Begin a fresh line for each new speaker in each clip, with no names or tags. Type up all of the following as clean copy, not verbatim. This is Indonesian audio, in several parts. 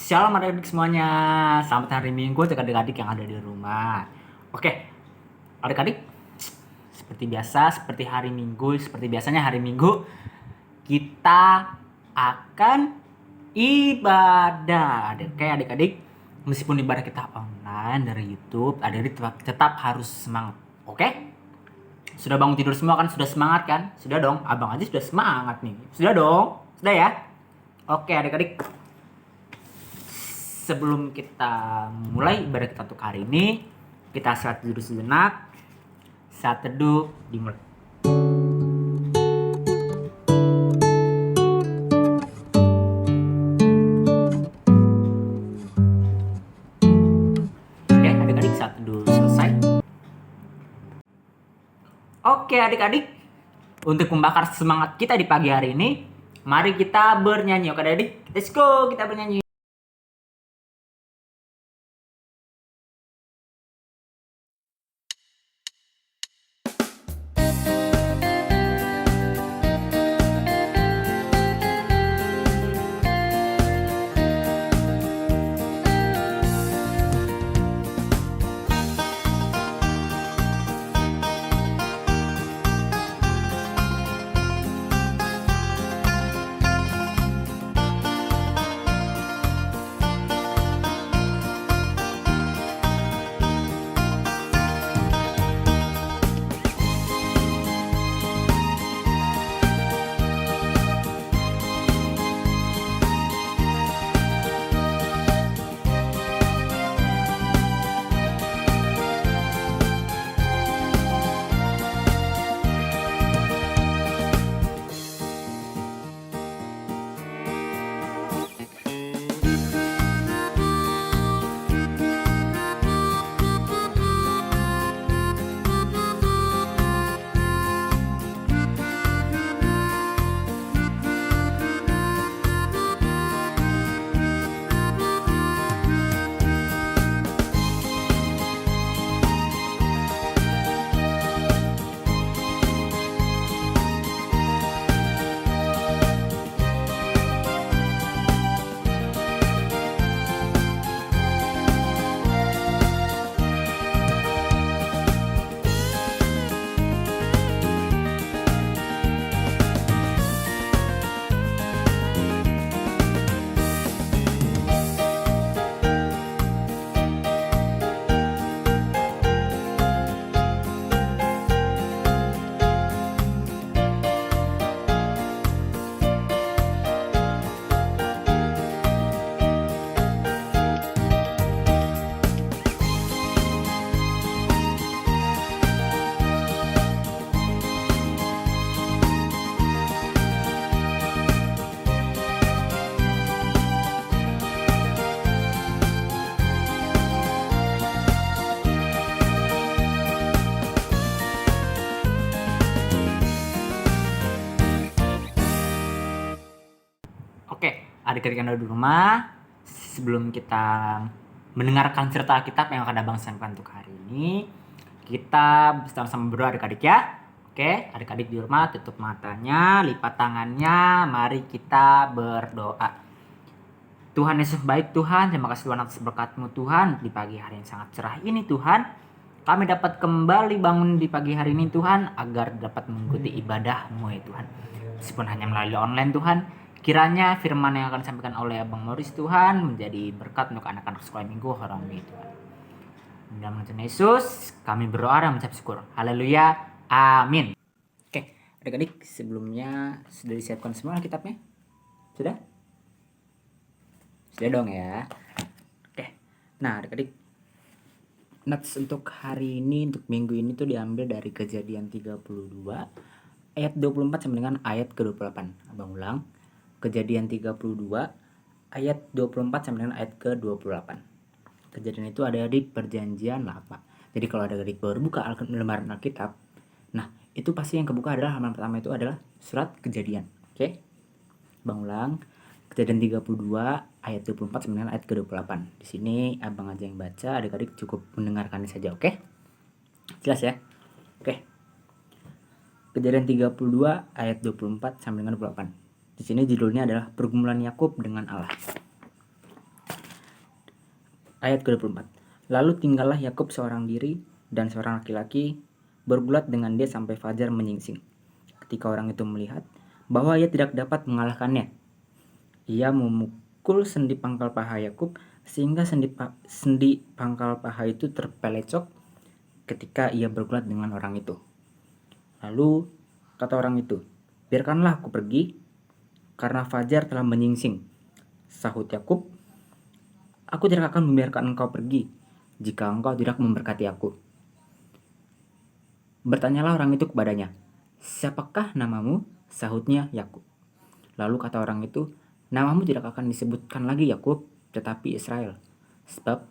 Shalom adik-adik semuanya. Selamat hari Minggu untuk adik-adik yang ada di rumah. Oke, adik-adik, seperti biasa, seperti hari Minggu, seperti biasanya hari Minggu kita akan ibadah. Oke, adik-adik, meskipun ibadah kita online dari YouTube, adik-adik tetap harus semangat. Oke? Sudah bangun tidur semua kan? Sudah semangat kan? Sudah dong, abang aja sudah semangat nih. Sudah dong? Sudah ya? Oke, adik-adik. Sebelum kita mulai ibadah kita untuk hari ini, kita saat duduk sejenak. Saat teduh dimulai. Oke, adik-adik, saat teduh selesai. Oke, adik-adik, untuk membakar semangat kita di pagi hari ini, mari kita bernyanyi. Oke, adik-adik, let's go, kita bernyanyi. Oke, adik-adik yang ada di rumah, sebelum kita mendengarkan cerita Alkitab yang akan abang sampaikan untuk hari ini, kita bersama-sama berdoa adik-adik ya. Oke, adik-adik di rumah tutup matanya, lipat tangannya, mari kita berdoa. Tuhan Yesus baik Tuhan, terima kasih Tuhan atas berkat-Mu Tuhan di pagi hari yang sangat cerah ini Tuhan. Kami dapat kembali bangun di pagi hari ini Tuhan, agar dapat mengikuti ibadah-Mu ya Tuhan. Meskipun hanya melalui online Tuhan, kiranya firman yang akan disampaikan oleh Abang Morris Tuhan menjadi berkat untuk anak-anak sekolah minggu Horami Tuhan. Dalam nama Tuhan Yesus, kami berdoa dan mengucap syukur. Haleluya. Amin. Oke, adik-adik, sebelumnya sudah disiapkan semua Alkitabnya? Sudah? Sudah dong ya. Oke. Nah, adik-adik, nats untuk hari ini, untuk minggu ini tuh diambil dari Kejadian 32 ayat 24 sampai dengan ayat ke-28. Abang ulang. Kejadian 32 ayat 24 sampai dengan ayat ke-28. Kejadian itu ada di perjanjian lama. Jadi kalau ada adik baru buka lembaran Alkitab, nah itu pasti yang kebuka adalah halaman pertama itu adalah surat Kejadian. Oke? Abang ulang. Kejadian 32 ayat 24 sampai dengan ayat ke-28. Di sini abang aja yang baca, adik-adik cukup mendengarkannya saja, oke? Jelas ya? Oke. Kejadian 32 ayat 24 sampai dengan 28. Di sini judulnya adalah pergumulan Yakub dengan Allah. Ayat ke-24. Lalu tinggallah Yakub seorang diri dan seorang laki-laki bergulat dengan dia sampai fajar menyingsing. Ketika orang itu melihat bahwa ia tidak dapat mengalahkannya, ia memukul sendi pangkal paha Yakub sehingga sendi pangkal paha itu terpelecok ketika ia bergulat dengan orang itu. Lalu kata orang itu, "Biarkanlah aku pergi, karena fajar telah menyingsing." Sahut Yakub, "Aku tidak akan membiarkan engkau pergi jika engkau tidak memberkati aku." Bertanyalah orang itu kepadanya, "Siapakah namamu?" Sahutnya, "Yakub." Lalu kata orang itu, "Namamu tidak akan disebutkan lagi Yakub, tetapi Israel, sebab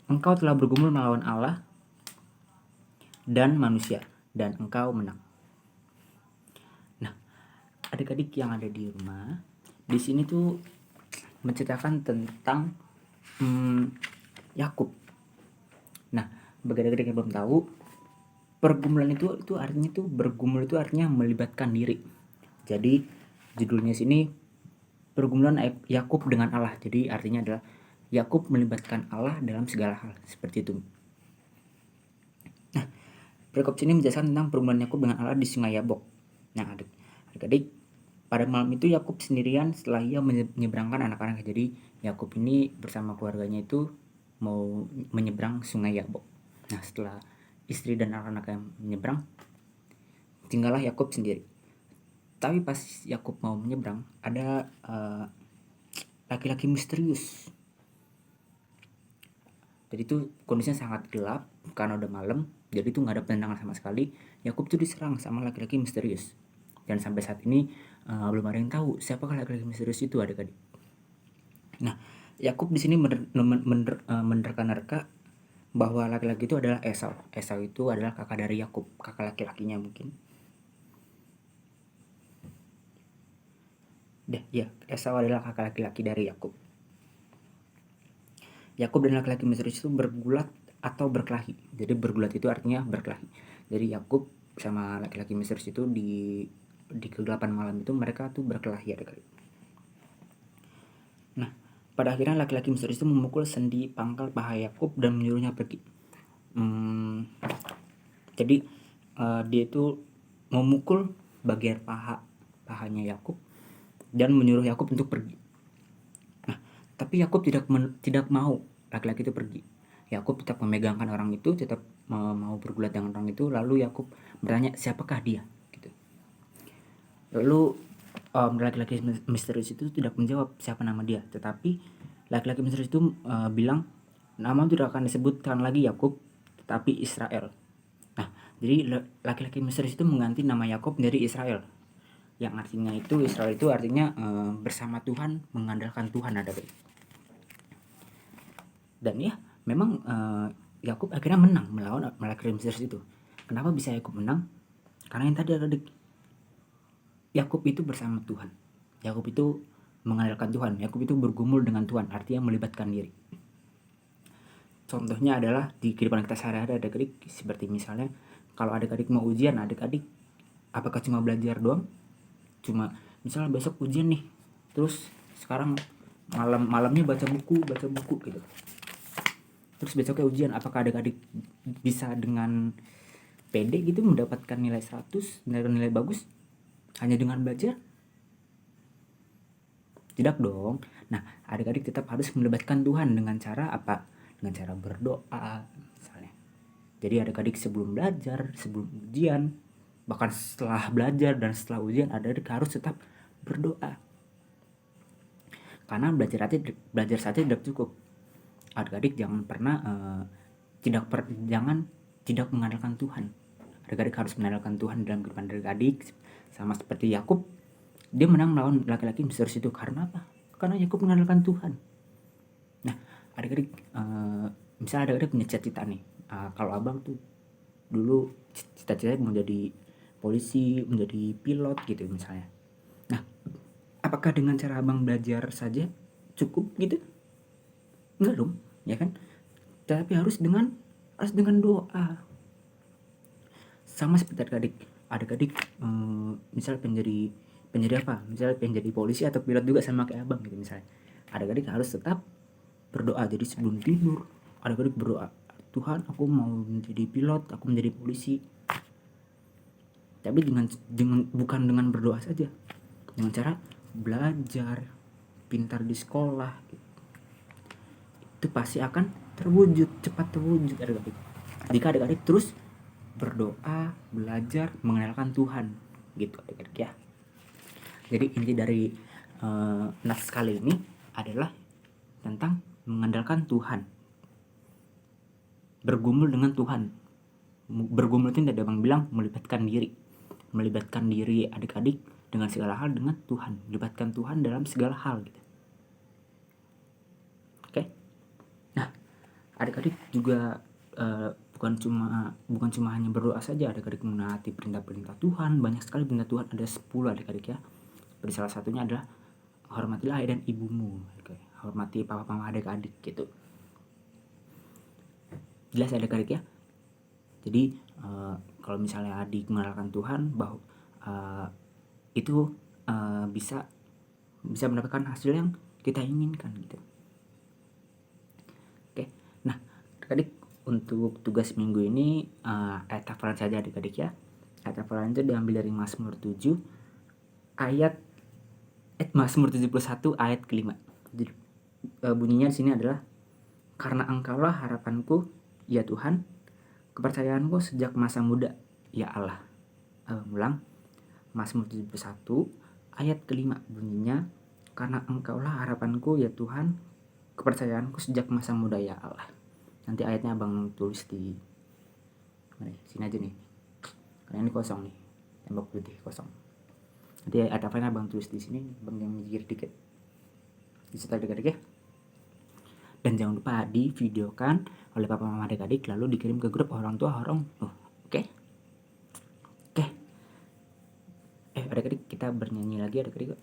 engkau telah bergumul melawan Allah dan manusia, dan engkau menang." Nah, adik-adik yang ada di rumah, di sini tuh menceritakan tentang Yakub. Nah, bagi adik-adik yang belum tahu, pergumulan itu artinya tuh bergumul itu artinya melibatkan diri. Jadi judulnya sini pergumulan Yakub dengan Allah. Jadi artinya adalah Yakub melibatkan Allah dalam segala hal, seperti itu. Nah, perikop sini menjelaskan tentang pergumulan Yakub dengan Allah di Sungai Yabok. Nah, adik-adik, pada malam itu Yakub sendirian setelah ia menyeberangkan anak-anaknya. Jadi Yakub ini bersama keluarganya itu mau menyeberang Sungai Yabok. Nah, setelah istri dan anak-anaknya menyeberang, tinggallah Yakub sendiri. Tapi pas Yakub mau menyeberang, ada laki-laki misterius. Jadi itu kondisinya sangat gelap karena udah malam, jadi itu nggak ada penerangan sama sekali. Yakub tuh diserang sama laki-laki misterius. Dan sampai saat ini belum ada yang tahu siapakah laki-laki misterius itu, adik-adik. Nah, Yakub di sini menerka-nerka bahwa laki-laki itu adalah Esau. Esau itu adalah kakak dari Yakub, kakak laki-lakinya mungkin. Esau adalah kakak laki-laki dari Yakub. Yakub dan laki-laki misterius itu bergulat atau berkelahi. Jadi bergulat itu artinya berkelahi. Jadi Yakub sama laki-laki misterius itu di kegelapan malam itu mereka tuh berkelahi, adik-adik. Nah, pada akhirnya laki-laki misterius itu memukul sendi pangkal paha Yakub dan menyuruhnya pergi. Jadi dia itu memukul bagian pahanya Yakub dan menyuruh Yakub untuk pergi. Nah, tapi Yakub tidak mau laki-laki itu pergi. Yakub tetap memegangkan orang itu, tetap mau bergulat dengan orang itu. Lalu Yakub bertanya, siapakah dia? Gitu. Lalu laki-laki misterius itu tidak menjawab siapa nama dia, tetapi laki-laki misterius itu bilang, nama tidak akan disebutkan lagi Yakub, tetapi Israel. Nah, jadi laki-laki misterius itu mengganti nama Yakub menjadi Israel, yang artinya itu Israel itu artinya bersama Tuhan, mengandalkan Tuhan, ada baik. Dan ya, memang Yakub akhirnya menang melawan laki-laki misterius itu. Kenapa bisa Yakub menang? Karena yang tadi adik, Yakub itu bersama Tuhan. Yakub itu mengandalkan Tuhan. Yakub itu bergumul dengan Tuhan, artinya melibatkan diri. Contohnya adalah di kehidupan kita sehari-hari, adik-adik, seperti misalnya kalau adik-adik mau ujian, adik-adik apakah cuma belajar doang? Cuma misalnya besok ujian nih, terus sekarang malamnya baca buku gitu. Terus besoknya ujian, apakah adik-adik bisa dengan pede gitu mendapatkan nilai 100, nilai bagus hanya dengan belajar? Tidak dong. Nah, adik-adik tetap harus melibatkan Tuhan dengan cara apa? Dengan cara berdoa misalnya. Jadi adik-adik sebelum belajar, sebelum ujian, bahkan setelah belajar dan setelah ujian, adik-adik harus tetap berdoa. Karena belajar saja tidak cukup. Adik-adik jangan pernah jangan tidak mengandalkan Tuhan. Adik-adik harus mengandalkan Tuhan dalam kehidupan adik-adik. Sama seperti Yakub, dia menang melawan laki-laki misterius itu karena apa? Karena Yakub mengandalkan Tuhan. Nah, adik-adik misalnya adik-adik punya cita-cita nih. Kalau abang tuh dulu cita-citanya mau jadi polisi, menjadi pilot gitu misalnya. Nah, apakah dengan cara abang belajar saja cukup gitu? Enggak dong, ya kan? Tapi harus dengan doa. Sama seperti adik-adik misalnya pengen jadi apa? Misalnya pengen jadi polisi atau pilot juga sama kayak abang gitu misalnya. Adik-adik harus tetap berdoa. Jadi sebelum tidur adik-adik berdoa, Tuhan aku mau menjadi pilot, aku menjadi polisi. Tapi bukan dengan berdoa saja, dengan cara belajar pintar di sekolah, itu pasti akan cepat terwujud adik-adik. Jika adik-adik terus berdoa, belajar, mengenalkan Tuhan, gitu adik-adik ya. Jadi inti dari nas kali ini adalah tentang mengandalkan Tuhan, bergumul dengan Tuhan. Bergumul itu tidak abang bilang melibatkan diri adik-adik dengan segala hal dengan Tuhan, melibatkan Tuhan dalam segala hal gitu. Oke. Nah, adik-adik juga bukan cuma hanya berdoa saja, adik-adik menaati perintah-perintah Tuhan. Banyak sekali perintah Tuhan, ada 10 adik-adik ya. Seperti salah satunya adalah hormatilah ayah dan ibumu, hormati papa mama adik-adik gitu. Jelas adik-adik ya. Jadi kalau misalnya adik mengenalkan Tuhan, bahwa itu bisa mendapatkan hasil yang kita inginkan gitu. Oke. Nah, adik-adik untuk tugas minggu ini ayat hafalan saja adik-adik ya. Ayat hafalan itu diambil dari Mazmur 7 Mazmur 71 ayat kelima. Jadi bunyinya di sini adalah, karena Engkaulah harapanku ya Tuhan, kepercayaanku sejak masa muda ya Allah. Ulang, Mazmur 71 ayat kelima bunyinya, karena Engkaulah harapanku ya Tuhan, kepercayaanku sejak masa muda ya Allah. Nanti ayatnya abang tulis di sini aja nih, karena ini kosong nih, tembok putih kosong. Nanti ada apa abang tulis di sini, bang yang mikir dikit disetel adik-adik ya. Dan jangan lupa divideokan oleh papa mama adik-adik, lalu dikirim ke grup orang tua oke. Adik-adik kita bernyanyi lagi adik-adik.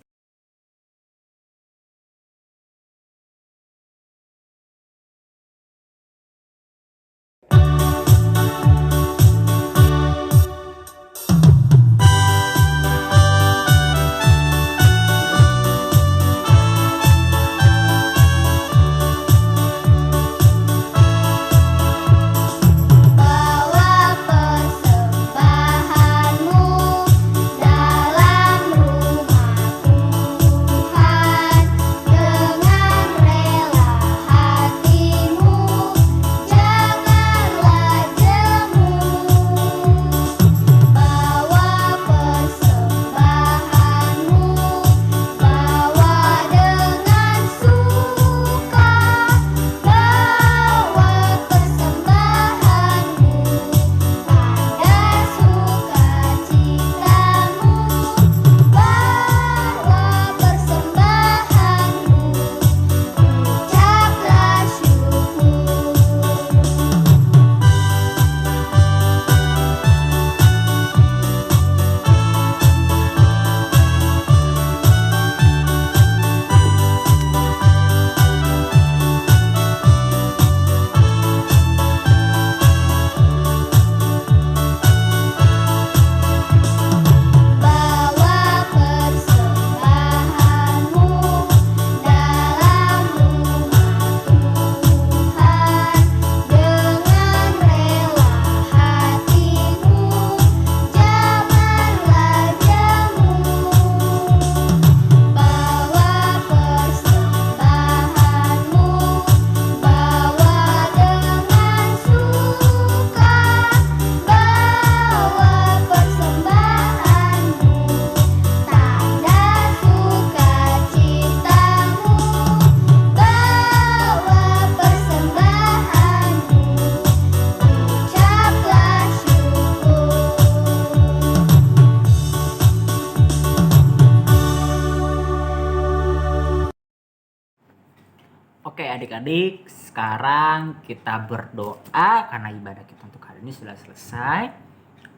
Oke adik-adik, sekarang kita berdoa karena ibadah kita untuk hari ini sudah selesai.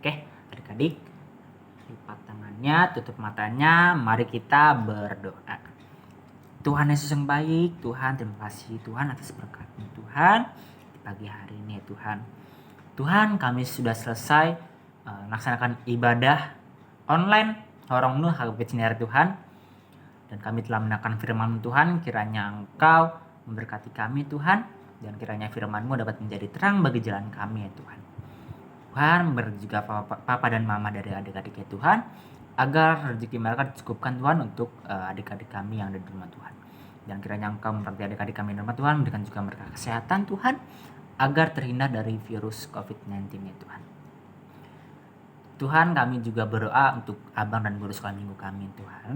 Oke adik-adik, lipat tangannya, tutup matanya, mari kita berdoa. Tuhan Yesus yang baik, Tuhan terima kasih Tuhan atas berkat-Mu Tuhan di pagi hari ini ya Tuhan. Tuhan kami sudah selesai melaksanakan ibadah online Horong Nuh HKBP Cinere Tuhan. Dan kami telah mendengarkan firman Tuhan, kiranya Engkau memberkati kami Tuhan, dan kiranya firman-Mu dapat menjadi terang bagi jalan kami ya Tuhan. Tuhan, memberkati juga papa dan mama dari adik-adik ya Tuhan, agar rezeki mereka dicukupkan Tuhan untuk adik-adik kami yang ada di rumah Tuhan. Dan kiranya Engkau memberkati adik-adik kami di rumah Tuhan, memberikan juga mereka kesehatan Tuhan, agar terhindar dari virus COVID-19 ya Tuhan. Tuhan, kami juga berdoa untuk abang dan guru sekolah minggu kami Tuhan,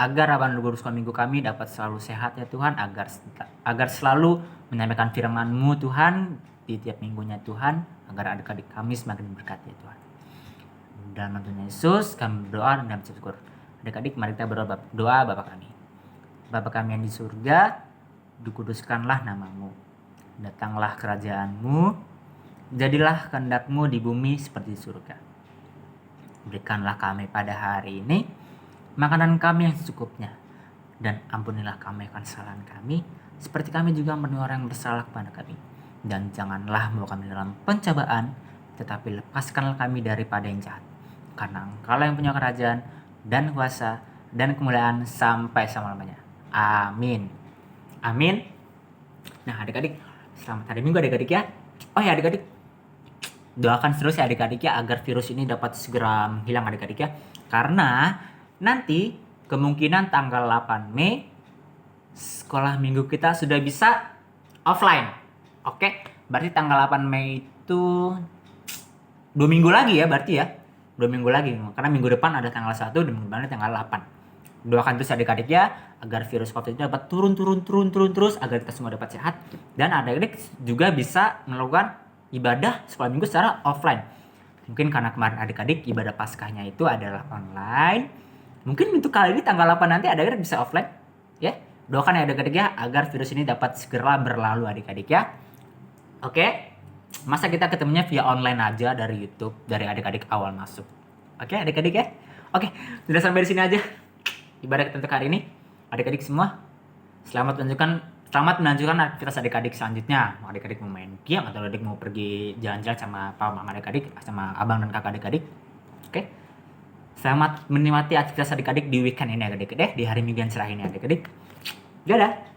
agar abang dan guru sekolah minggu kami dapat selalu sehat ya Tuhan, agar selalu menyampaikan firman-Mu Tuhan di tiap minggunya Tuhan, agar adik-adik kami semakin berkati ya Tuhan. Dalam nama Tuhan Yesus kami berdoa dan bersyukur. Adik-adik, mari kita berdoa doa Bapa kami. Bapa kami yang di surga, dikuduskanlah nama-Mu. Datanglah kerajaan-Mu, jadilah kehendak-Mu di bumi seperti di surga. Berikanlah kami pada hari ini makanan kami yang secukupnya, dan ampunilah kami akan kesalahan kami, seperti kami juga mengampuni orang yang bersalah kepada kami. Dan janganlah membawa kami dalam pencobaan, tetapi lepaskanlah kami daripada yang jahat. Karena Engkau yang punya kerajaan dan kuasa dan kemuliaan sampai selama-lamanya. Amin. Amin. Nah adik-adik, selamat hari Minggu adik-adik ya. Oh ya adik-adik, doakan terus ya adik-adik ya, agar virus ini dapat segera hilang adik-adik ya. Karena nanti kemungkinan tanggal 8 Mei sekolah minggu kita sudah bisa offline. Oke, berarti tanggal 8 Mei itu 2 minggu lagi ya berarti ya. 2 minggu lagi, karena minggu depan ada tanggal 1 dan minggu depan ada tanggal 8. Doakan terus adik-adik ya, agar virus COVID itu dapat turun terus, agar kita semua dapat sehat. Dan adik-adik juga bisa melakukan ibadah sekolah minggu secara offline. Mungkin karena kemarin adik-adik ibadah Paskahnya itu adalah online, mungkin untuk kali ini tanggal 8 nanti adik-adik bisa offline ya. Doakan ya adik-adik ya, agar virus ini dapat segera berlalu adik-adik ya. Oke, masa kita ketemunya via online aja dari YouTube, dari adik-adik awal masuk. Oke adik-adik ya. Oke, sudah sampai di sini aja ibadah kita untuk hari ini. Adik-adik semua, selamat melanjutkan aktivitas adik-adik selanjutnya. Mau adik-adik mau main game atau adik mau pergi jalan-jalan sama papa mama adik-adik, sama abang dan kakak adik-adik. Oke, selamat menikmati aktivitas adik-adik di weekend ini adik-adik deh, di hari Minggu yang cerah ini adik-adik. Dadah.